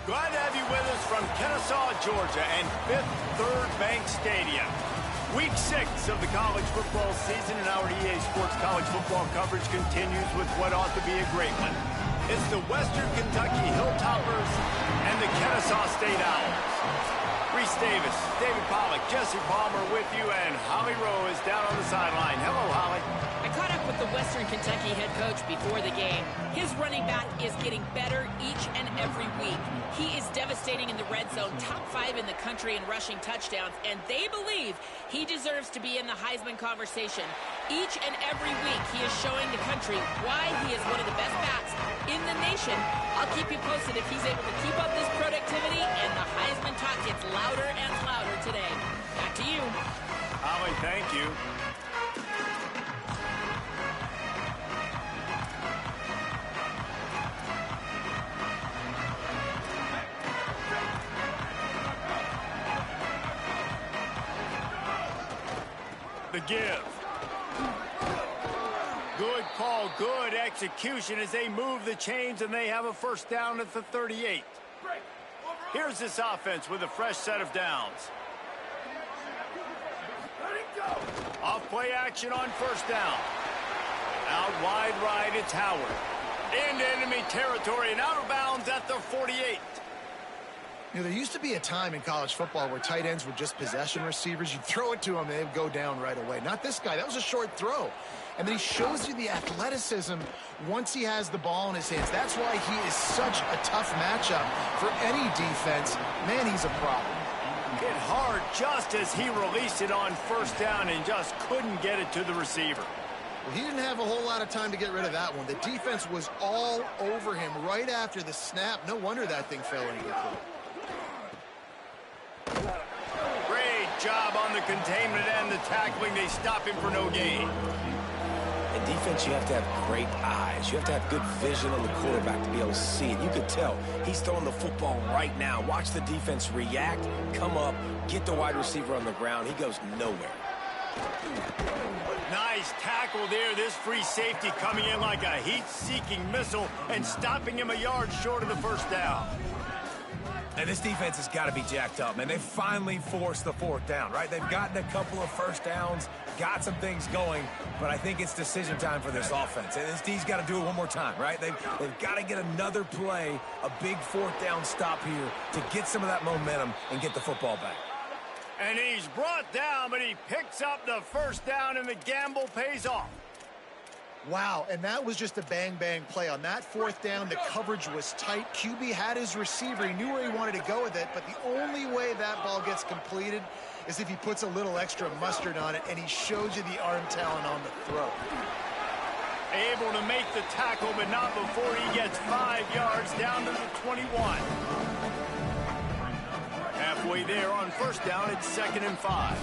Glad to have you with us from Kennesaw, Georgia, and Fifth Third Bank Stadium. Week 6 of the college football season, and our EA Sports college football coverage continues with what ought to be a great one. It's the Western Kentucky Hilltoppers and the Kennesaw State Owls. Reese Davis, David Pollack, Jesse Palmer with you, and Holly Rowe is down on the sideline. Hello, Holly. I caught up with the Western Kentucky head coach before the game. His running back is getting better each and every week. He is devastating in the red zone, top 5 in the country in rushing touchdowns, and they believe he deserves to be in the Heisman conversation. Each and every week, he is showing the country why he is one of the best backs in the nation. I'll keep you posted if he's able to keep up this productivity, and the Heisman talk gets louder and louder today. Back to you. Holly, thank you. The give. Good call, good execution as they move the chains and they have a first down at the 38. Here's this offense with a fresh set of downs. Off play action on first down. Out wide right, it's Howard. Into enemy territory and out of bounds at the 48. You know, there used to be a time in college football where tight ends were just possession receivers. You'd throw it to them, and they'd go down right away. Not this guy. That was a short throw. And then he shows you the athleticism once he has the ball in his hands. That's why he is such a tough matchup for any defense. Man, he's a problem. Hit hard just as he released it on first down and just couldn't get it to the receiver. Well, he didn't have a whole lot of time to get rid of that one. The defense was all over him right after the snap. No wonder that thing fell incomplete. Great job on the containment and the tackling. They stop him for no gain. In defense, you have to have great eyes. You have to have good vision on the quarterback to be able to see it. You could tell he's throwing the football right now. Watch the defense react, come up, get the wide receiver on the ground. He goes nowhere. Nice tackle there. This free safety coming in like a heat-seeking missile and stopping him a yard short of the first down. And this defense has got to be jacked up, man. They finally forced the fourth down, right? They've gotten a couple of first downs, got some things going, but I think it's decision time for this offense. And this D's got to do it one more time, right? They've got to get another play, a big fourth down stop here to get some of that momentum and get the football back. And he's brought down, but he picks up the first down, and the gamble pays off. Wow, and that was just a bang-bang play. On that fourth down, the coverage was tight. QB had his receiver. He knew where he wanted to go with it, but the only way that ball gets completed is if he puts a little extra mustard on it, and he shows you the arm talent on the throw. Able to make the tackle, but not before he gets 5 yards down to the 21. Halfway there on first down, it's 2nd and 5.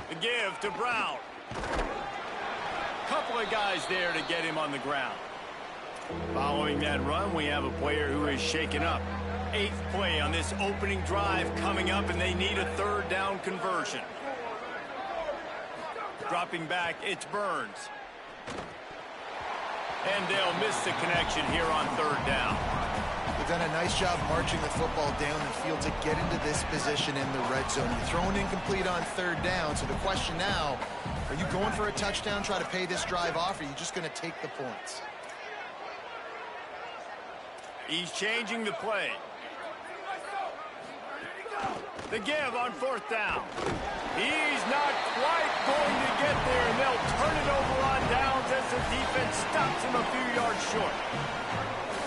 The give to Brown. Couple of guys there to get him on the ground. Following that run, we have a player who is shaken up. 8th play on this opening drive coming up, and they need a third down conversion. Dropping back, it's Burns. And they'll miss the connection here on third down. They've done a nice job marching the football down the field to get into this position in the red zone. You're throwing incomplete on third down, so the question now, are you going for a touchdown, try to pay this drive off, or are you just going to take the points? He's changing the play. The give on fourth down. He's not quite going to get there, and they'll turn it over on downs as the defense stops him a few yards short.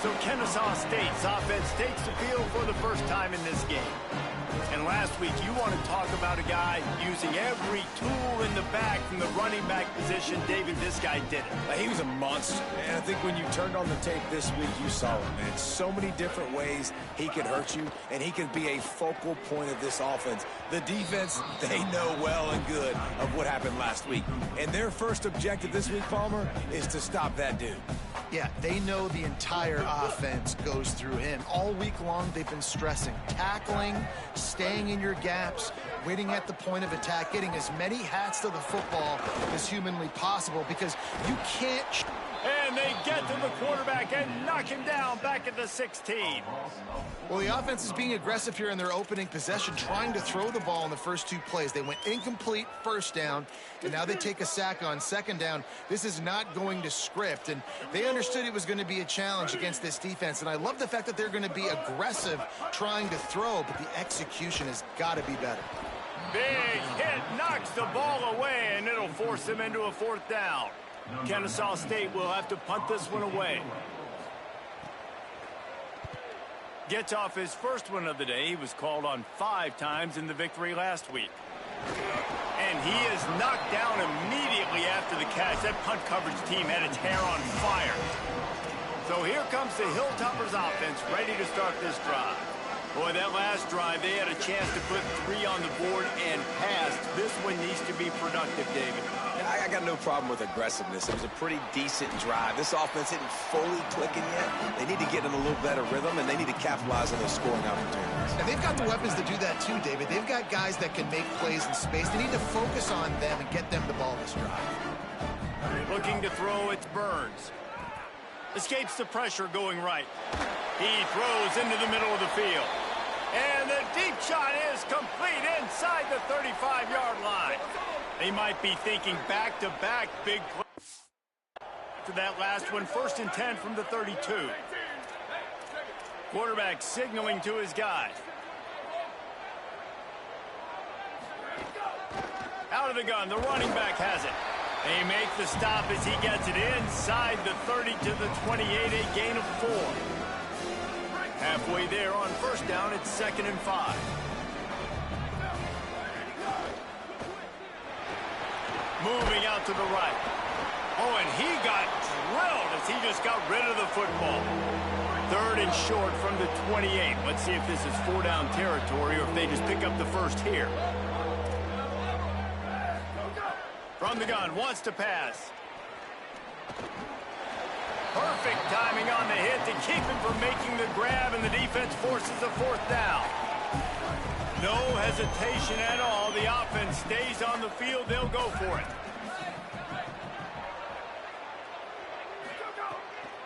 So Kennesaw State's offense takes the field for the first time in this game. And last week, you want to talk about a guy using every tool in the back from the running back position. David, this guy did it. He was a monster. And I think when you turned on the tape this week, you saw it, man. So many different ways he can hurt you, and he can be a focal point of this offense. The defense, they know well and good of what happened last week. And their first objective this week, Palmer, is to stop that dude. Yeah, they know the entire offense goes through him. All week long, they've been stressing tackling, staying in your gaps, waiting at the point of attack, getting as many hats to the football as humanly possible, because you can't... And they get to the quarterback and knock him down back at the 16. Well, the offense is being aggressive here in their opening possession, trying to throw the ball in the first 2 plays. They went incomplete first down, and now they take a sack on second down. This is not going to script, and they understood it was going to be a challenge against this defense. And I love the fact that they're going to be aggressive trying to throw, but the execution has got to be better. Big hit, knocks the ball away, and it'll force them into a 4th down. Kennesaw State will have to punt this one away. Gets off his first one of the day. He was called on 5 times in the victory last week. And he is knocked down immediately after the catch. That punt coverage team had its hair on fire. So here comes the Hilltoppers offense ready to start this drive. Boy, that last drive, they had a chance to put 3 on the board and passed. This one needs to be productive, David. I got no problem with aggressiveness. It was a pretty decent drive. This offense isn't fully clicking yet. They need to get in a little better rhythm, and they need to capitalize on those scoring opportunities. And they've got the weapons to do that too, David. They've got guys that can make plays in space. They need to focus on them and get them the ball this drive. Looking to throw, it's Burns. Escapes the pressure going right. He throws into the middle of the field. And the deep shot is complete inside the 35-yard line. They might be thinking back-to-back big plays. To that last one, 1st and 10 from the 32. Quarterback signaling to his guy. Out of the gun, the running back has it. They make the stop as he gets it inside the 30 to the 28, a gain of 4. Halfway there on 1st down, it's 2nd and 5. Moving out to the right. Oh, and he got drilled as he just got rid of the football. 3rd and short from the 28. Let's see if this is 4-down territory or if they just pick up the first here. From the gun, wants to pass. Perfect timing on the hit to keep him from making the grab, and the defense forces a 4th down. No hesitation at all. The offense stays on the field. They'll go for it.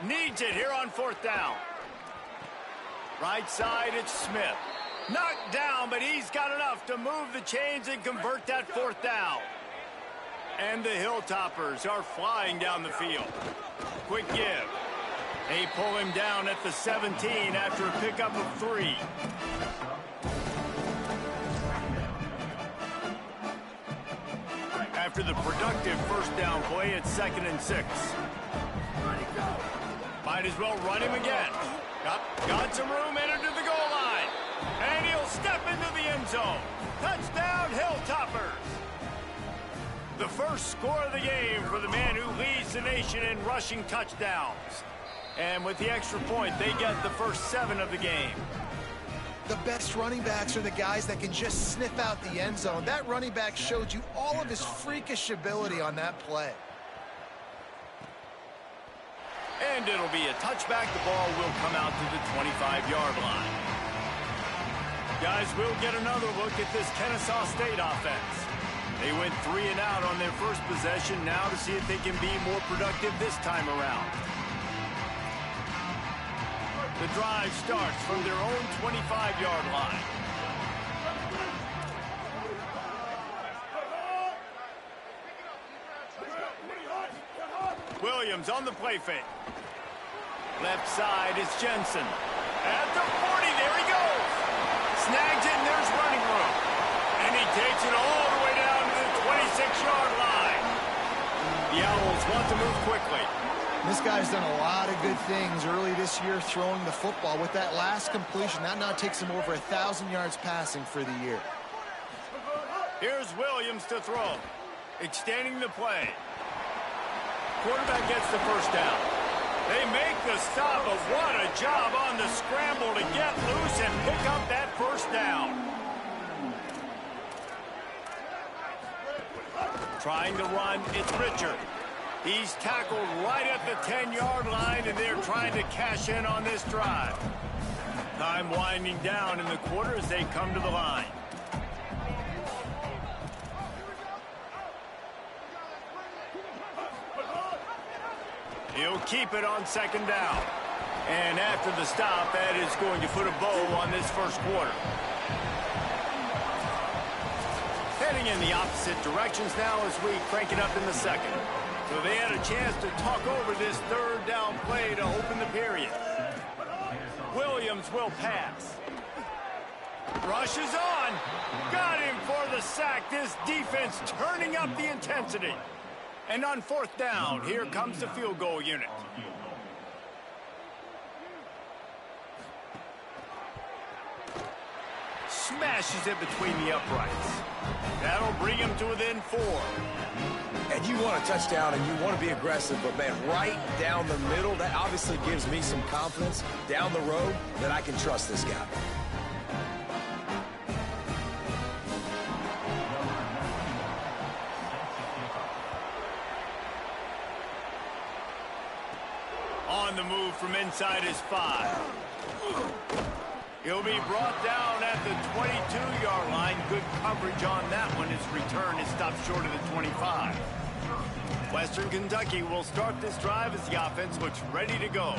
Needs it here on 4th down. Right side, it's Smith. Knocked down, but he's got enough to move the chains and convert that 4th down. And the Hilltoppers are flying down the field. Quick give. They pull him down at the 17 after a pickup of 3. After the productive 1st down play, it's 2nd and 6. Might as well run him again. Got some room, entered to the goal line. And he'll step into the end zone. Touchdown, Hilltoppers. The first score of the game for the man who leads the nation in rushing touchdowns. And with the extra point, they get the first 7 of the game. The best running backs are the guys that can just sniff out the end zone. That running back showed you all of his freakish ability on that play. And it'll be a touchback. The ball will come out to the 25-yard line. Guys, we'll get another look at this Kennesaw State offense. They went 3 and out on their first possession, now to see if they can be more productive this time around. The drive starts from their own 25-yard line. Williams on the play fake. Left side is Jensen. At the 40, there he goes. Snags it, and there's running room. And he takes it all the way down to the 26-yard line. The Owls want to move quickly. This guy's done a lot of good things early this year throwing the football. With that last completion, that now takes him over 1,000 yards passing for the year. Here's Williams to throw. Extending the play. Quarterback gets the first down. They make the stop, but what a job on the scramble to get loose and pick up that first down. Trying to run, it's Richard. He's tackled right at the 10-yard line. and they're trying to cash in on this drive. Time winding down in the quarter as they come to the line. He'll keep it on second down. And after the stop, that is going to put a bow on this first quarter. Heading in the opposite directions now as we crank it up in the second. So they had a chance to talk over this third down play to open the period. Williams will pass. Rushes on. Got him for the sack. This defense turning up the intensity. And on fourth down, here comes the field goal unit. Smashes it between the uprights. That'll bring him to within 4. And you want a touchdown and you want to be aggressive, but, man, right down the middle, that obviously gives me some confidence down the road that I can trust this guy. On the move from inside his 5. He'll be brought down at the 22-yard line. Good coverage on that one. His return is stopped short of the 25. Western Kentucky will start this drive as the offense looks ready to go.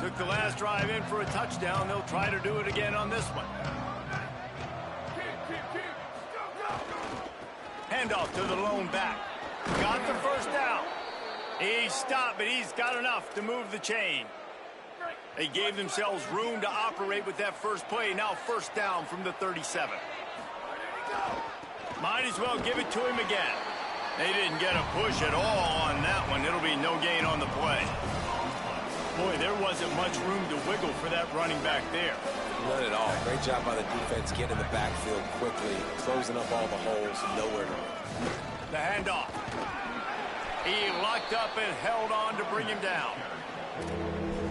Took the last drive in for a touchdown. They'll try to do it again on this one. Handoff to the lone back. Got the first down. He stopped, but he's got enough to move the chain. They gave themselves room to operate with that first play. Now first down from the 37. Might as well give it to him again. They didn't get a push at all on that one. It'll be no gain on the play. Boy, there wasn't much room to wiggle for that running back there. None at all. Great job by the defense getting in the backfield quickly, closing up all the holes, nowhere to go. The handoff. He locked up and held on to bring him down.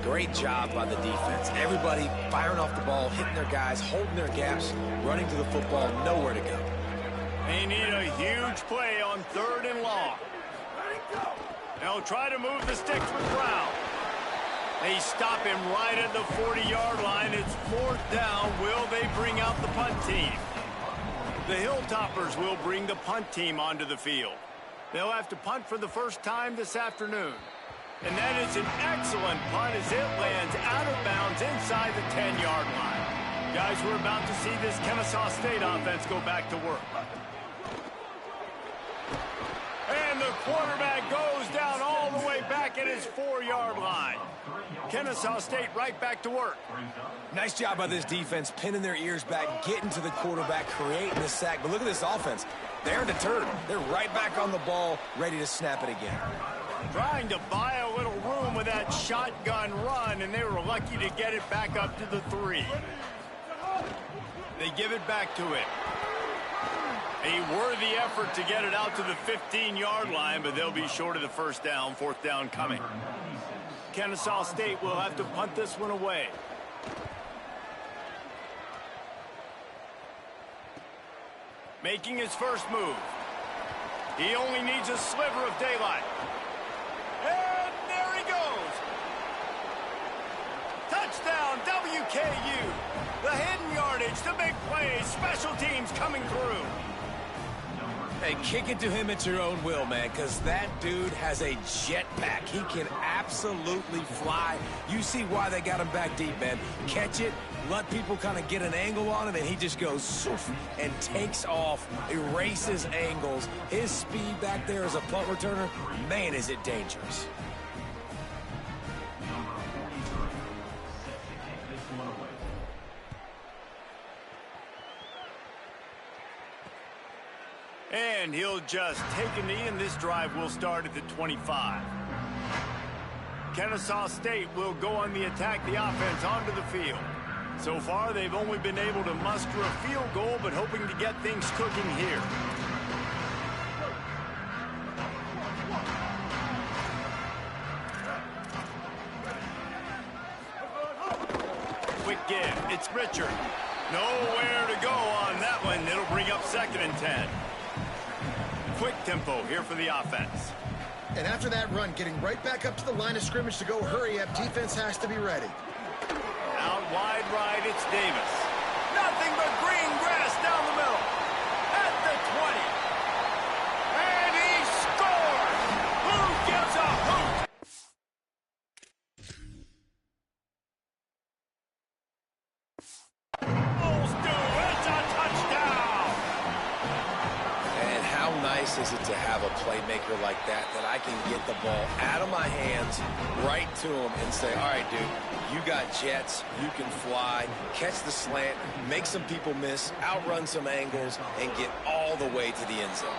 Great job by the defense. Everybody firing off the ball, hitting their guys, holding their gaps, running to the football, nowhere to go. They need a huge play on 3rd and long. They'll try to move the sticks with Brown. They stop him right at the 40-yard line. It's 4th down. Will they bring out the punt team? The Hilltoppers will bring the punt team onto the field. They'll have to punt for the first time this afternoon. And that is an excellent punt as it lands out of bounds inside the 10-yard line. Guys, we're about to see this Kennesaw State offense go back to work. And the quarterback goes down all the way back at his 4-yard line. Kennesaw State right back to work. Nice job by this defense, pinning their ears back, getting to the quarterback, creating the sack. But look at this offense. They're deterred. They're right back on the ball, ready to snap it again. Trying to buy a little room with that shotgun run, and they were lucky to get it back up to the 3. They give it back to it. A worthy effort to get it out to the 15-yard line, but they'll be short of the first down. 4th down coming. Kennesaw State will have to punt this one away. Making his first move. He only needs a sliver of daylight. And there he goes. Touchdown, WKU. The hidden yardage, the big plays, special teams coming through. Hey, kick it to him at your own will, man, because that dude has a jetpack. He can absolutely fly. You see why they got him back deep, man. Catch it, let people kind of get an angle on him, and he just goes soof and takes off, erases angles. His speed back there as a punt returner, man, is it dangerous. And he'll just take a knee, and this drive will start at the 25. Kennesaw State will go on the attack, the offense onto the field. So far, they've only been able to muster a field goal, but hoping to get things cooking here. Quick give. It's Richard. Nowhere to go on that one. It'll bring up 2nd and 10. Quick tempo here for the offense. And after that run, getting right back up to the line of scrimmage to go hurry up, defense has to be ready. Out wide right, it's Davis. Nothing but green grass down the middle. At the 20. And he scores! Who gives a hoot? Bulls do. It's a touchdown! And how nice is it to have a playmaker like that I can get the ball out of my hands right to him and say, all right, dude, you got jets, you can fly, catch the slant, make some people miss, outrun some angles, and get all the way to the end zone.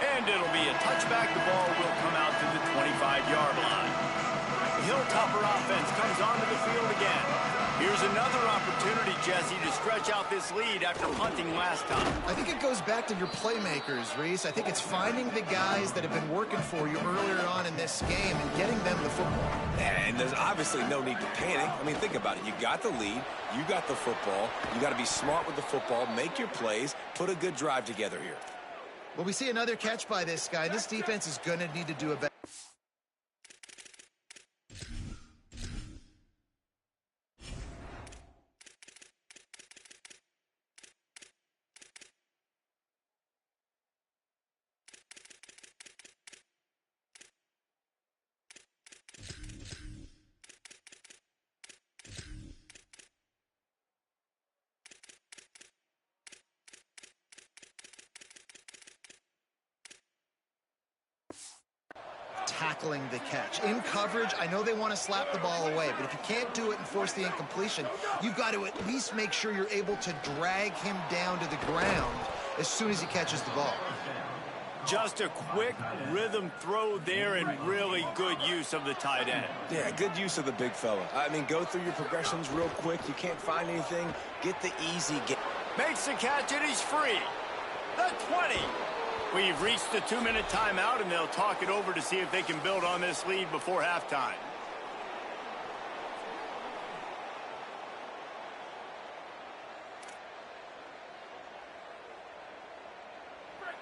And it'll be a touchback. The ball will come out to the 25-yard line. The Hilltopper offense comes onto the field again. Here's another opportunity, Jesse, to stretch out this lead after punting last time. I think it goes back to your playmakers, Reese. I think it's finding the guys that have been working for you earlier on in this game and getting them the football. And there's obviously no need to panic. I mean, think about it. You got the lead. You got the football. You got to be smart with the football, make your plays, put a good drive together here. Well, we see another catch by this guy. This defense is going to need to do a better. Tackling the catch. In coverage, I know they want to slap the ball away, but if you can't do it and force the incompletion, you've got to at least make sure you're able to drag him down to the ground as soon as he catches the ball. Just a quick rhythm throw there and really good use of the tight end. Yeah, good use of the big fella. I mean, go through your progressions real quick. You can't find anything. Get the easy get. Makes the catch and he's free. The 20. We've reached the 2-minute timeout, and they'll talk it over to see if they can build on this lead before halftime.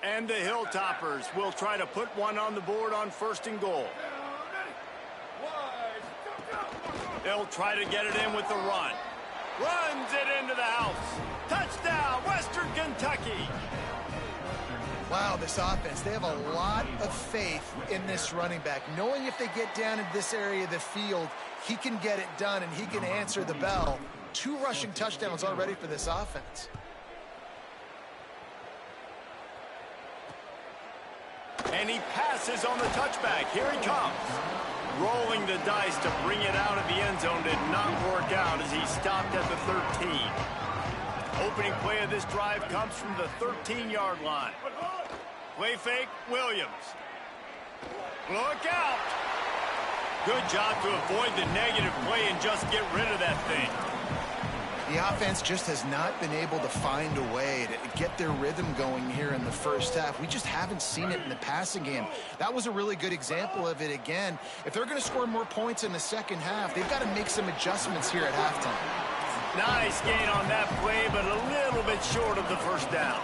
And the Hilltoppers will try to put one on the board on 1st and goal. They'll try to get it in with the run. Runs it into the house. Touchdown, Western Kentucky. Wow, this offense, they have a lot of faith in this running back. Knowing if they get down in this area of the field, he can get it done and he can answer the bell. 2 rushing touchdowns already for this offense. And he passes on the touchback. Here he comes. Rolling the dice to bring it out of the end zone did not work out as he stopped at the 13. Opening play of this drive comes from the 13-yard line. Play fake, Williams. Look out! Good job to avoid the negative play and just get rid of that thing. The offense just has not been able to find a way to get their rhythm going here in the first half. We just haven't seen it in the passing game. That was a really good example of it again. If they're going to score more points in the second half, they've got to make some adjustments here at halftime. Nice gain on that play, but a little bit short of the first down.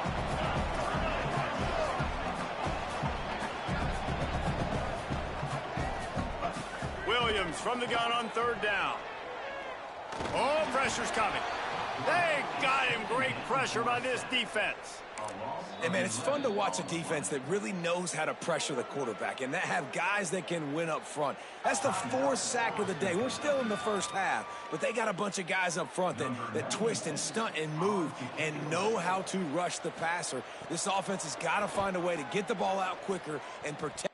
Williams from the gun on 3rd down. Oh, pressure's coming. They got him. Great pressure by this defense. Hey, man, it's fun to watch a defense that really knows how to pressure the quarterback and that have guys that can win up front. That's the 4th sack of the day. We're still in the first half, but they got a bunch of guys up front that twist and stunt and move and know how to rush the passer. This offense has got to find a way to get the ball out quicker and protect.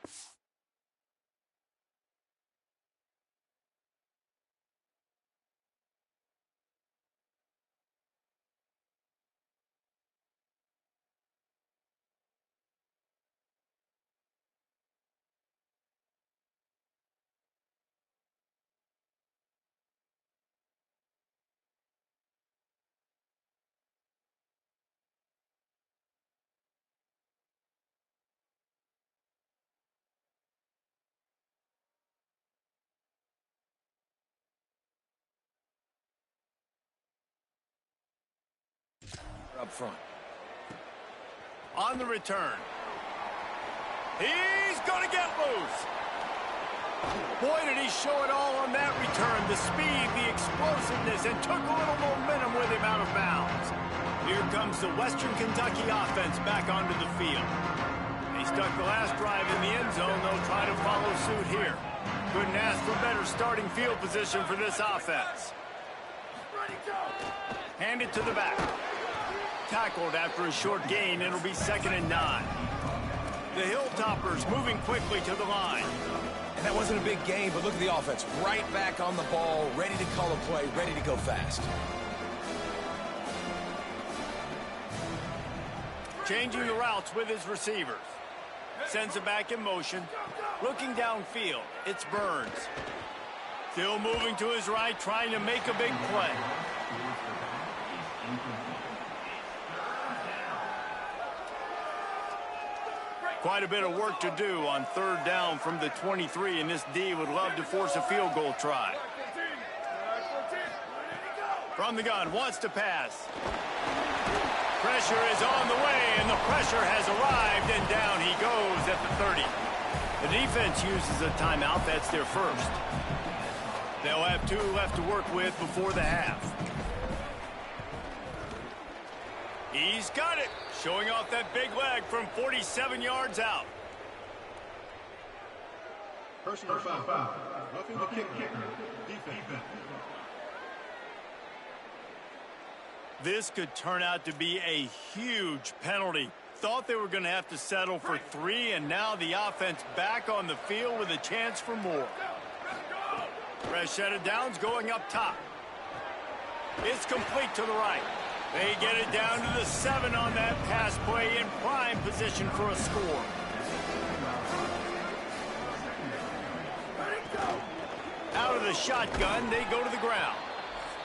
Up front. On the return. He's going to get loose. Boy, did he show it all on that return. The speed, the explosiveness, and took a little momentum with him out of bounds. Here comes the Western Kentucky offense back onto the field. They stuck the last drive in the end zone. They'll try to follow suit here. Couldn't ask for better starting field position for this offense. Hand it to the back. Tackled after a short gain. It'll be 2nd and 9. The Hilltoppers moving quickly to the line. And that wasn't a big gain, but look at the offense. Right back on the ball, ready to call a play, ready to go fast. Changing the routes with his receivers. Sends it back in motion. Looking downfield, it's Burns. Still moving to his right, trying to make a big play. Quite a bit of work to do on 3rd down from the 23, and this D would love to force a field goal try. From the gun, wants to pass. Pressure is on the way, and the pressure has arrived, and down he goes at the 30. The defense uses a timeout. That's their first. They'll have 2 left to work with before the half. He's got it, showing off that big leg from 47 yards out. Personal foul. Roughing the kicker. Defense. This could turn out to be a huge penalty. Thought they were going to have to settle for 3, and now the offense back on the field with a chance for more. Fresh set of downs going up top. It's complete to the right. They get it down to the 7 on that pass play in prime position for a score. Out of the shotgun, they go to the ground.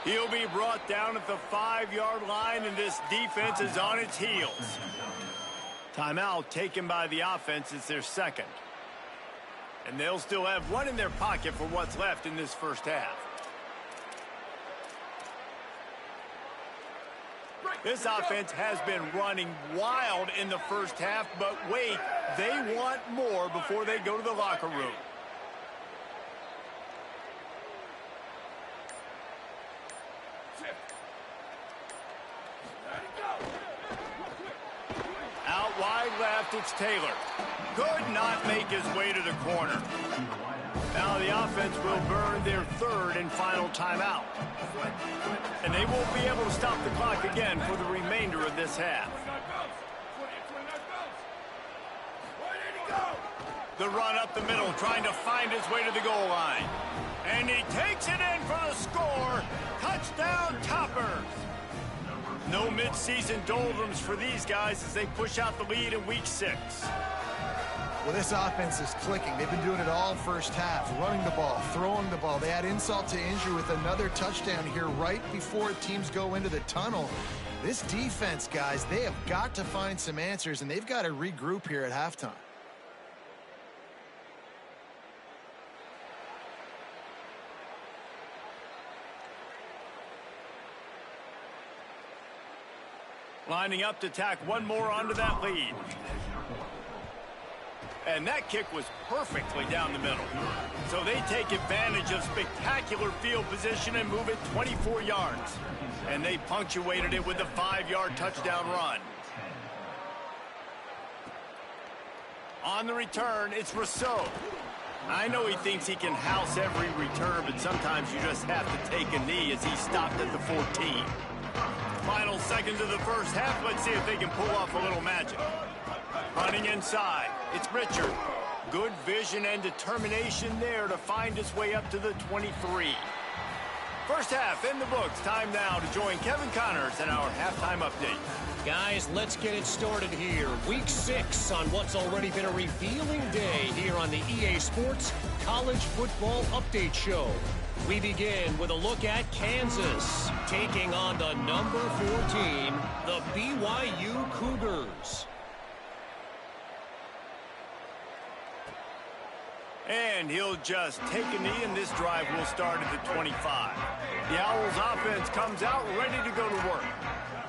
He'll be brought down at the 5-yard line, and this defense is on its heels. Timeout taken by the offense. It's their second. And they'll still have 1 in their pocket for what's left in this first half. This offense has been running wild in the first half, but wait, they want more before they go to the locker room. Out wide left, it's Taylor. Could not make his way to the corner. Now the offense will burn their 3rd and final timeout. And they won't be able to stop the clock again for the remainder of this half. The run up the middle, trying to find his way to the goal line. And he takes it in for the score. Touchdown, Toppers. No midseason doldrums for these guys as they push out the lead in week 6. Well, this offense is clicking. They've been doing it all first half, running the ball, throwing the ball. They add insult to injury with another touchdown here right before teams go into the tunnel. This defense, guys, they have got to find some answers, and they've got to regroup here at halftime. Lining up to tack 1 more onto that lead. And that kick was perfectly down the middle. So they take advantage of spectacular field position and move it 24 yards. And they punctuated it with a 5-yard touchdown run. On the return, it's Rousseau. I know he thinks he can house every return, but sometimes you just have to take a knee as he stopped at the 14. Final seconds of the first half. Let's see if they can pull off a little magic. Running inside, it's Richard. Good vision and determination there to find his way up to the 23. First half in the books. Time now to join Kevin Connors in our halftime update. Guys, let's get it started here. Week 6 on what's already been a revealing day here on the EA Sports College Football Update Show. We begin with a look at Kansas taking on the number 14, the BYU Cougars. And he'll just take a knee, and this drive will start at the 25. The Owls offense comes out ready to go to work.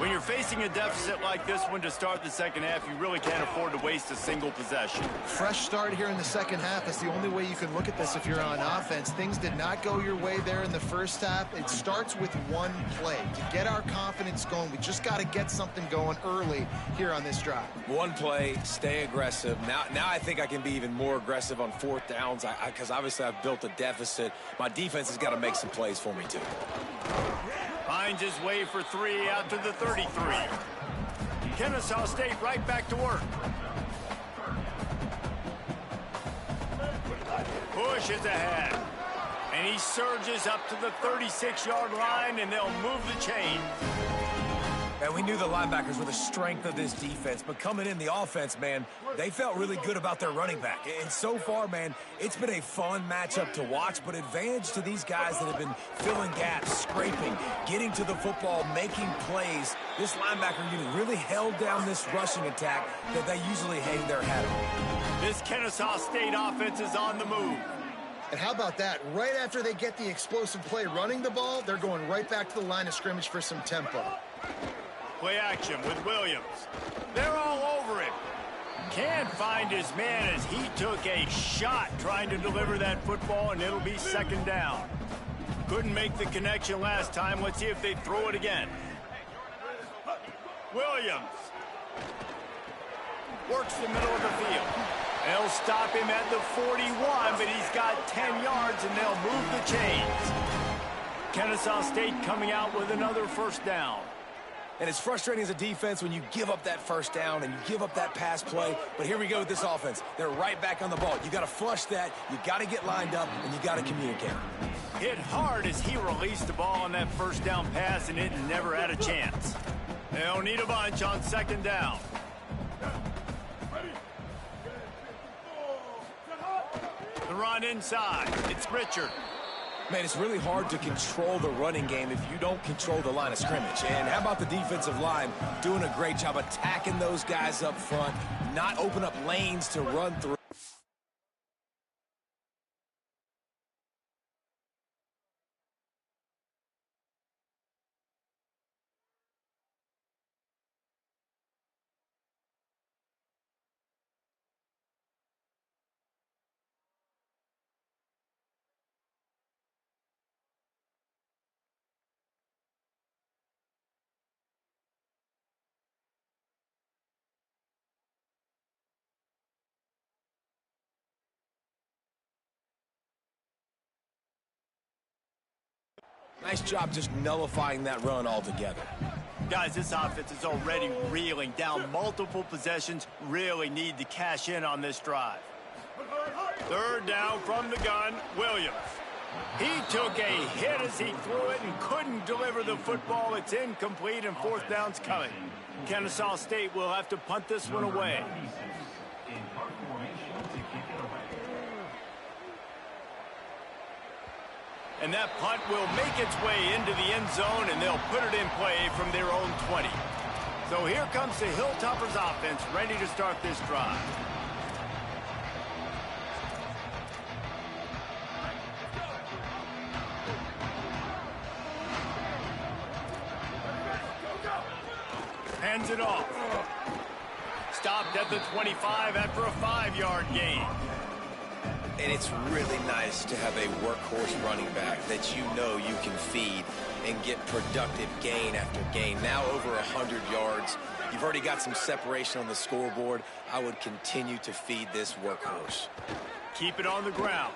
When you're facing a deficit like this one to start the second half, you really can't afford to waste a single possession. Fresh start here in the second half. That's the only way you can look at this if you're on offense. Things did not go your way there in the first half. It starts with one play. To get our confidence going, we just got to get something going early here on this drive. One play, stay aggressive. Now I think I can be even more aggressive on fourth downs because obviously I've built a deficit. My defense has got to make some plays for me too. Finds his way for 3 out to the 33. Kennesaw State right back to work. Pushes ahead. And he surges up to the 36-yard line, and they'll move the chains. And we knew the linebackers were the strength of this defense, but coming in the offense, man, they felt really good about their running back. And so far, man, it's been a fun matchup to watch, but advantage to these guys that have been filling gaps, scraping, getting to the football, making plays. This linebacker unit really held down this rushing attack that they usually hang their hat on. This Kennesaw State offense is on the move. And how about that? Right after they get the explosive play running the ball, they're going right back to the line of scrimmage for some tempo. Play action with Williams. They're all over him. Can't find his man as he took a shot trying to deliver that football, and it'll be second down. Couldn't make the connection last time. Let's see if they throw it again. Williams works the middle of the field. They'll stop him at the 41, but he's got 10 yards, and they'll move the chains. Kennesaw State coming out with another first down. And it's frustrating as a defense when you give up that first down and you give up that pass play. But here we go with this offense. They're right back on the ball. You got to flush that. You got to get lined up, and you got to communicate. Hit hard as he released the ball on that first down pass, and it never had a chance. They'll need a bunch on second down. The run inside. It's Richard. Man, it's really hard to control the running game if you don't control the line of scrimmage. And how about the defensive line doing a great job attacking those guys up front, not open up lanes to run through. Nice job just nullifying that run altogether. Guys, this offense is already reeling down multiple possessions. Really need to cash in on this drive. Third down from the gun, Williams. He took a hit as he threw it and couldn't deliver the football. It's incomplete, and fourth down's coming. Kennesaw State will have to punt this one away. And that punt will make its way into the end zone, and they'll put it in play from their own 20. So here comes the Hilltoppers offense, ready to start this drive. Hands it off. Stopped at the 25 after a 5-yard gain. And it's really nice to have a workhorse running back that you know you can feed and get productive gain after gain. Now over 100 yards. You've already got some separation on the scoreboard. I would continue to feed this workhorse. Keep it on the ground.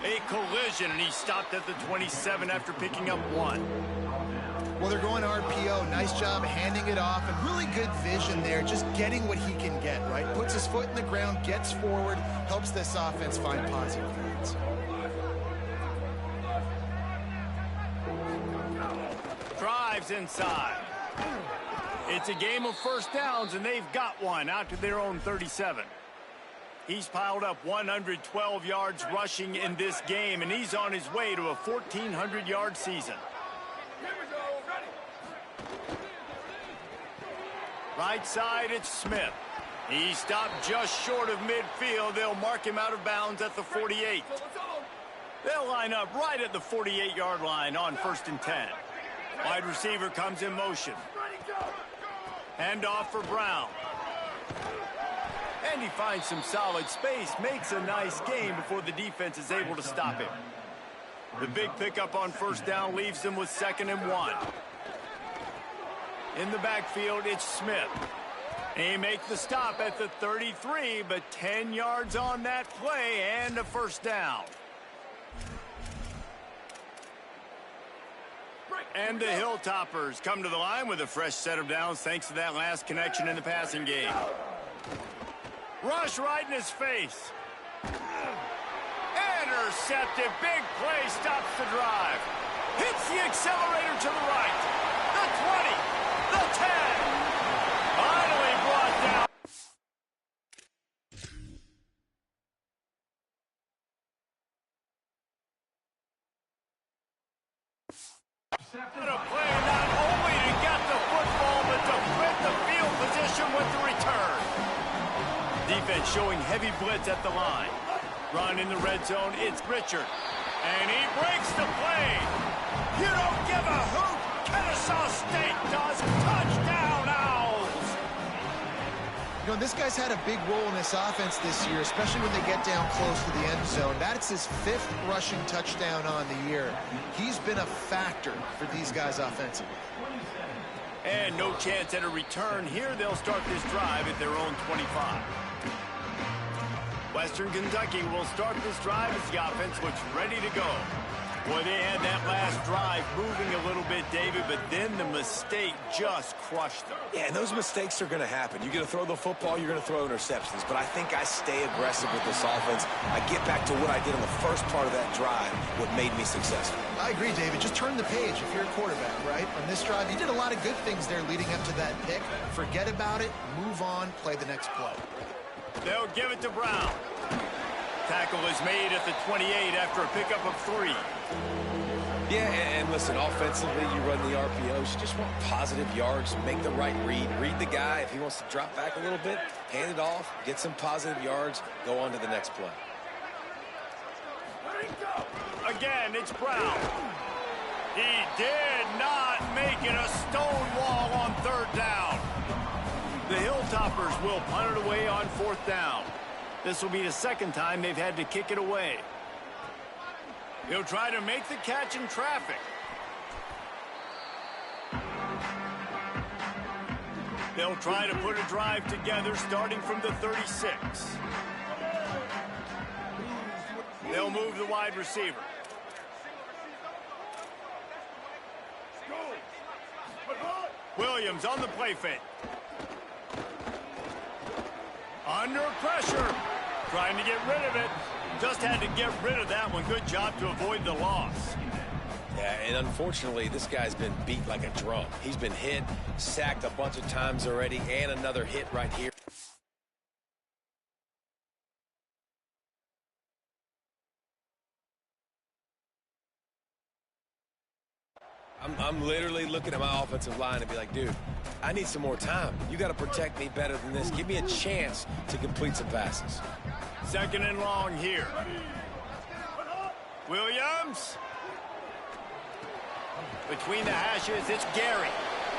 A collision, and he stopped at the 27 after picking up 1. Well, they're going RPO. Nice job handing it off, and really good vision there, just getting what he can get, right? Puts his foot in the ground, gets forward, helps this offense find positive points. Drives inside. It's a game of first downs, and they've got one out to their own 37. He's piled up 112 yards rushing in this game, and he's on his way to a 1,400-yard season. Right side, it's Smith. He stopped just short of midfield. They'll mark him out of bounds at the 48. They'll line up right at the 48-yard line on 1st and 10. Wide receiver comes in motion. Hand off for Brown. And he finds some solid space, makes a nice gain before the defense is able to stop him. The big pickup on first down leaves them with 2nd and 1. In the backfield, it's Smith. He makes the stop at the 33, but 10 yards on that play and a first down. And the Hilltoppers come to the line with a fresh set of downs thanks to that last connection in the passing game. Rush right in his face. Intercepted. Big play stops the drive. Hits the accelerator to the right. The 20. The 10. Finally brought down. What a play not only to get the football, but to flip the field position with the return. Defense showing heavy blitz at the line. Run in the red zone, it's Richard. And he breaks the play. You don't give a hoot. Kennesaw State does. Touchdown, Owls. You know, this guy's had a big role in this offense this year, especially when they get down close to the end zone. That's his 5th rushing touchdown on the year. He's been a factor for these guys offensively. And no chance at a return here. They'll start this drive at their own 25. Western Kentucky will start this drive as the offense looks ready to go. Boy, they had that last drive moving a little bit, David, but then the mistake just crushed them. Yeah, and those mistakes are going to happen. You're going to throw the football, you're going to throw interceptions. But I think I stay aggressive with this offense. I get back to what I did in the first part of that drive, what made me successful. I agree, David. Just turn the page if you're a quarterback, right? On this drive, you did a lot of good things there leading up to that pick. Forget about it, move on, play the next play. They'll give it to Brown. Tackle is made at the 28 after a pickup of 3. Yeah, and listen, offensively, you run the RPOs. You just want positive yards, make the right read. Read the guy. If he wants to drop back a little bit, hand it off, get some positive yards, go on to the next play. Again, it's Brown. He did not make it a stone wall on 3rd down. The Hilltoppers will punt it away on 4th down. This will be the 2nd time they've had to kick it away. He'll try to make the catch in traffic. They'll try to put a drive together starting from the 36. They'll move the wide receiver. Williams on the play fake. Under pressure. Trying to get rid of it. Just had to get rid of that one. Good job to avoid the loss. Yeah, and unfortunately, this guy's been beat like a drum. He's been hit, sacked a bunch of times already, and another hit right here. I'm literally looking at my offensive line and be like, dude, I need some more time. You got to protect me better than this. Give me a chance to complete some passes. 2nd and long here. Williams. Between the hashes, it's Gary.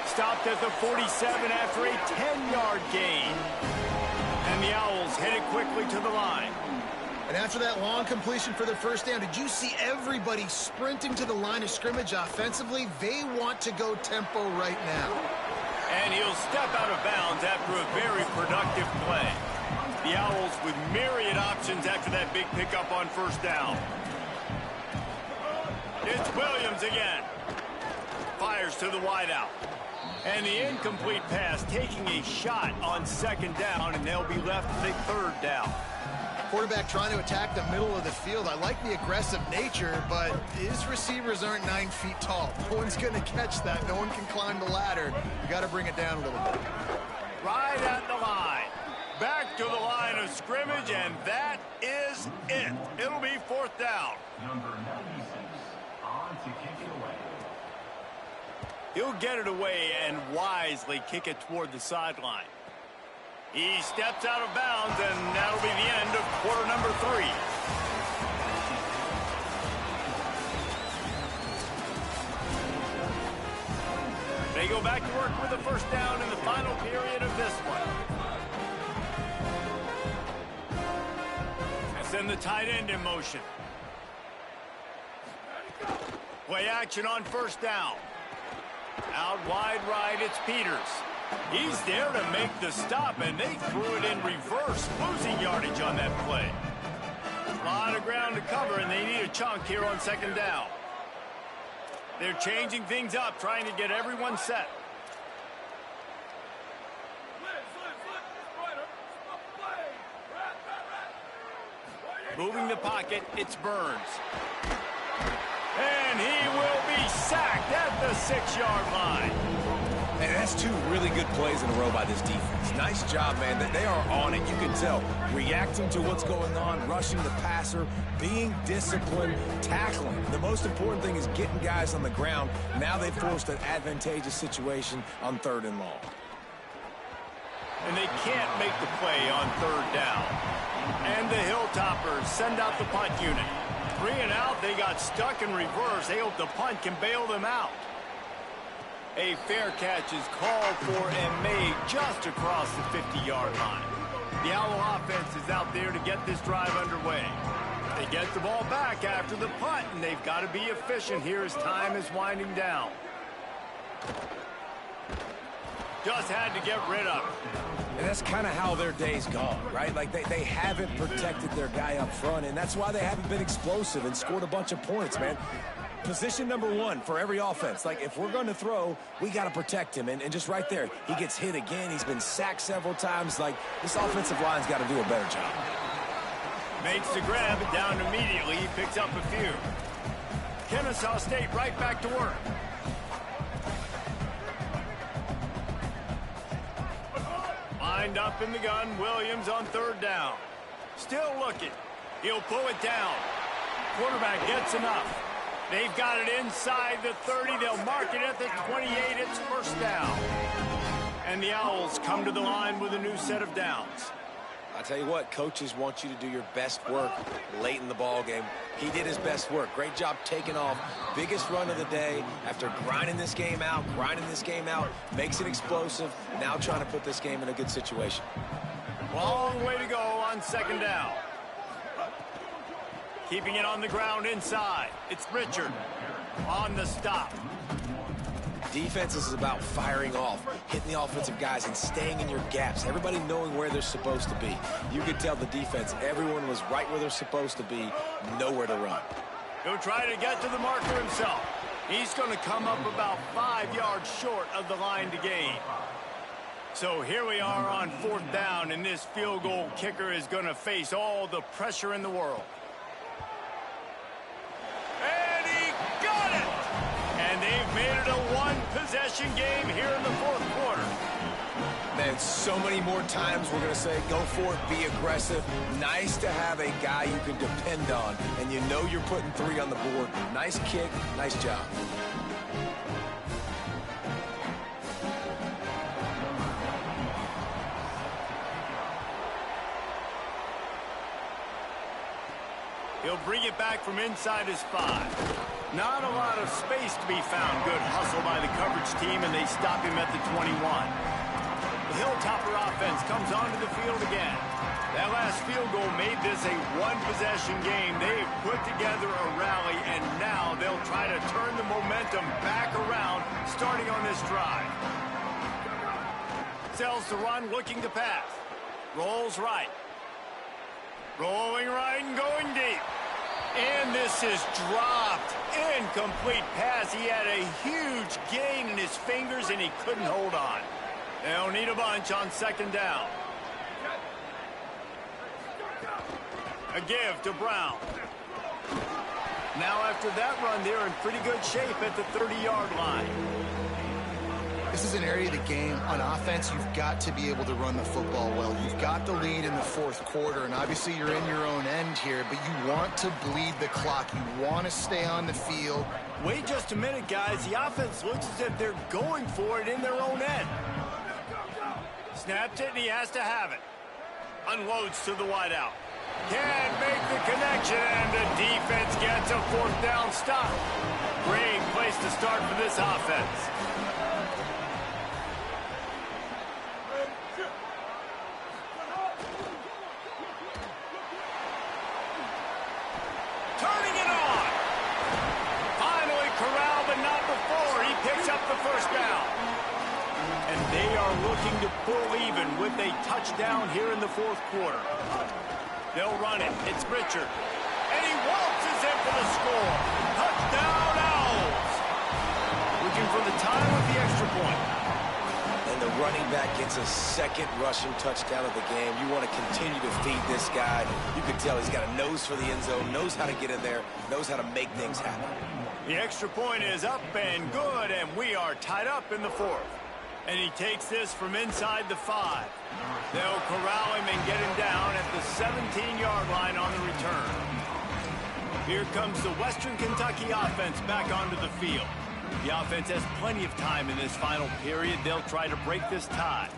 Stopped at the 47 after a 10-yard gain. And the Owls headed quickly to the line. And after that long completion for the first down, did you see everybody sprinting to the line of scrimmage offensively? They want to go tempo right now. And he'll step out of bounds after a very productive play. The Owls with myriad options after that big pickup on 1st down. It's Williams again. Fires to the wideout. And the incomplete pass taking a shot on 2nd down, and they'll be left with a 3rd down. Quarterback trying to attack the middle of the field. I like the aggressive nature, but his receivers aren't 9 feet tall. No one's going to catch that. No one can climb the ladder. You got to bring it down a little bit. Right at the line. Back to the line of scrimmage, and that is it. It'll be 4th down. Number 96, on to kick it away. He'll get it away and wisely kick it toward the sideline. He steps out of bounds, and that'll be the end of quarter number 3. They They go back to work with a first down in the final period of this one. And send the tight end in motion. Play action on first down. Out wide right, it's Peters. He's there to make the stop, and they threw it in reverse, losing yardage on that play. A lot of ground to cover, and they need a chunk here on second down. They're changing things up, trying to get everyone set. Moving the pocket, it's Burns. And he will be sacked at the 6-yard line. And that's two really good plays in a row by this defense. Nice job, man. They are on it. You can tell. Reacting to what's going on, rushing the passer, being disciplined, tackling. The most important thing is getting guys on the ground. Now they've forced an advantageous situation on 3rd and long. And they can't make the play on 3rd down. And the Hilltoppers send out the punt unit. 3 and out, they got stuck in reverse. They hope the punt can bail them out. A fair catch is called for and made just across the 50-yard line. The Owl offense is out there to get this drive underway. They get the ball back after the punt, and they've got to be efficient here as time is winding down. Just had to get rid of it. And that's kind of how their day's gone, right? Like they haven't protected their guy up front, and that's why they haven't been explosive and scored a bunch of points, man. Position number 1 for every offense. Like, if we're going to throw, we got to protect him. And just right there, he gets hit again. He's been sacked several times. Like, this offensive line's got to do a better job. Makes the grab, down immediately. He picks up a few. Kennesaw State right back to work. Lined up in the gun, Williams on 3rd down. Still looking. He'll pull it down. Quarterback gets enough. They've got it inside the 30. They'll mark it at the 28. It's first down. And the Owls come to the line with a new set of downs. I tell you what, coaches want you to do your best work late in the ball game. He did his best work. Great job taking off. Biggest run of the day after grinding this game out, makes it explosive. Now trying to put this game in a good situation. Long way to go on second down. Keeping it on the ground inside. It's Richard on the stop. Defense is about firing off, hitting the offensive guys, and staying in your gaps. Everybody knowing where they're supposed to be. You could tell the defense, everyone was right where they're supposed to be, nowhere to run. He'll try to get to the marker himself. He's going to come up about 5 yards short of the line to gain. So here we are on 4th down, and this field goal kicker is going to face all the pressure in the world. And he got it! And they've made it a one-possession game here in the 4th quarter. Man, so many more times we're going to say, go for it, be aggressive. Nice to have a guy you can depend on, and you know you're putting 3 on the board. Nice kick, nice job. He'll bring it back from inside his 5. Not a lot of space to be found. Good hustle by the coverage team, and they stop him at the 21. The Hilltopper offense comes onto the field again. That last field goal made this a one-possession game. They've put together a rally, and now they'll try to turn the momentum back around, starting on this drive. Sells the run, looking to pass. Rolls right. Rolling right and going deep. And this is dropped. Incomplete pass. He had a huge gain in his fingers, and he couldn't hold on. They'll need a bunch on second down. A give to Brown. Now after that run, they're in pretty good shape at the 30-yard line. This is an area of the game. On offense, you've got to be able to run the football well. You've got the lead in the 4th quarter, and obviously you're in your own end here, but you want to bleed the clock. You want to stay on the field. Wait just a minute, guys. The offense looks as if they're going for it in their own end. Snapped it, and he has to have it. Unloads to the wideout. Can't make the connection, and the defense gets a 4th down stop. Great place to start for this offense. Turning it on. Finally corralled, but not before. He picks up the first down. And they are looking to pull even with a touchdown here in the fourth quarter. They'll run it. It's Richard. And he waltzes in for the score. Touchdown, Owls. Looking for the time with the extra point. And the running back gets a second rushing touchdown of the game. You want to continue to feed this guy. You can tell he's got a nose for the end zone, knows how to get in there, knows how to make things happen. The extra point is up and good, and we are tied up in the fourth. And he takes this from inside the 5. They'll corral him and get him down at the 17-yard line on the return. Here comes the Western Kentucky offense back onto the field. The offense has plenty of time in this final period. They'll try to break this tie.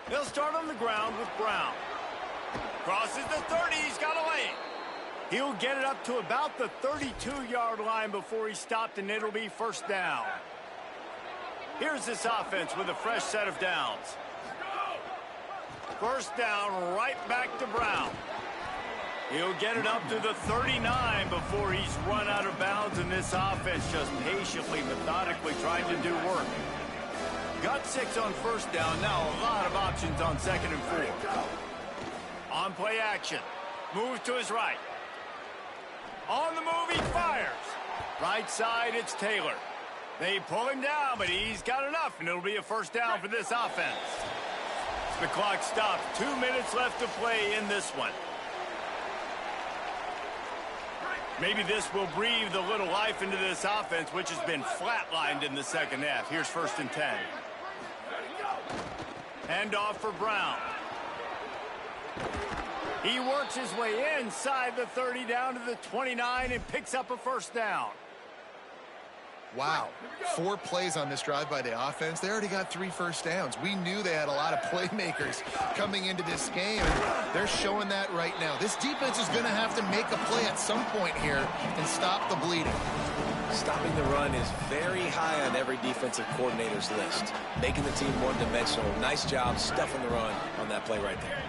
They'll start on the ground with Brown. Crosses the 30. He's got a lane. He'll get it up to about the 32-yard line before he's stopped, and it'll be first down. Here's this offense with a fresh set of downs. First down, right back to Brown. He'll get it up to the 39 before he's run out of bounds, and this offense just patiently, methodically trying to do work. Got 6 on first down. Now a lot of options on second and 4. On play action. Moves to his right. On the move, he fires. Right side, it's Taylor. They pull him down, but he's got enough, and it'll be a first down for this offense. The clock stops. 2 minutes left to play in this one. Maybe this will breathe a little life into this offense, which has been flatlined in the second half. Here's first and 10. Hand off for Brown. He works his way inside the 30 down to the 29 and picks up a first down. Wow. 4 plays on this drive by the offense. They already got 3 first downs. We knew they had a lot of playmakers coming into this game, and they're showing that right now. This defense is going to have to make a play at some point here and stop the bleeding. Stopping the run is very high on every defensive coordinator's list. Making the team one-dimensional. Nice job stuffing the run on that play right there.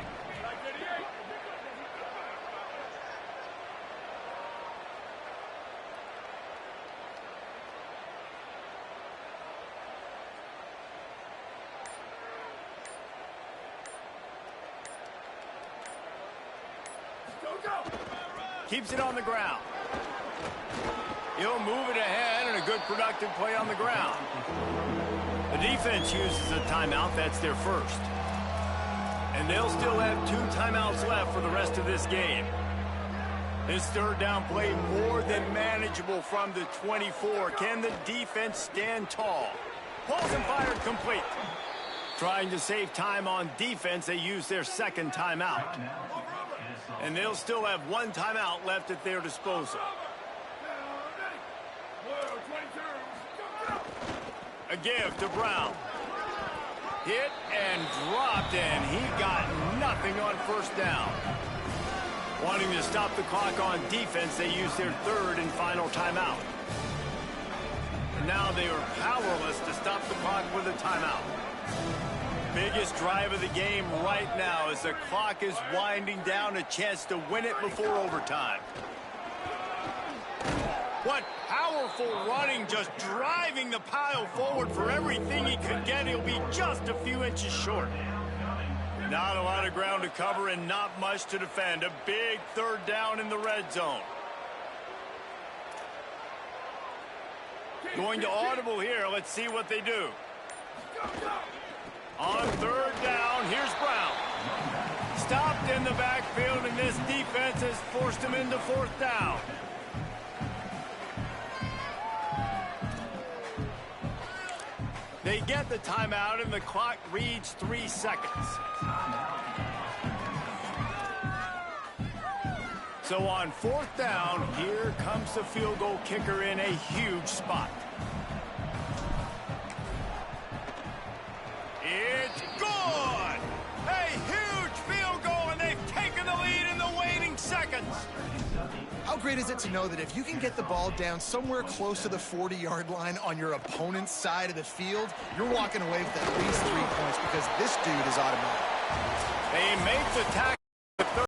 Keeps it on the ground. He'll move it ahead, and a good productive play on the ground. The defense uses a timeout. That's their first. And they'll still have 2 timeouts left for the rest of this game. This third down play more than manageable from the 24. Can the defense stand tall? Pulls and fired complete. Trying to save time on defense, they use their second timeout. And they'll still have 1 timeout left at their disposal. A give to Brown. Hit and dropped, and he got nothing on first down. Wanting to stop the clock on defense, they use their third and final timeout. And now they are powerless to stop the clock with a timeout. Biggest drive of the game right now as the clock is winding down, a chance to win it before overtime. What powerful running, just driving the pile forward for everything he could get. He'll be just a few inches short. Not a lot of ground to cover and not much to defend. A big third down in the red zone. Going to audible here. Let's see what they do. On third down, here's Brown. Stopped in the backfield, and this defense has forced him into fourth down. They get the timeout, and the clock reads 3 seconds. So on fourth down, here comes the field goal kicker in a huge spot. It's good! A huge field goal, and they've taken the lead in great is it to know that if you can get the ball down somewhere close to the 40-yard line on your opponent's side of the field, you're walking away with at least 3 points because this dude is automatic. They make the tackle.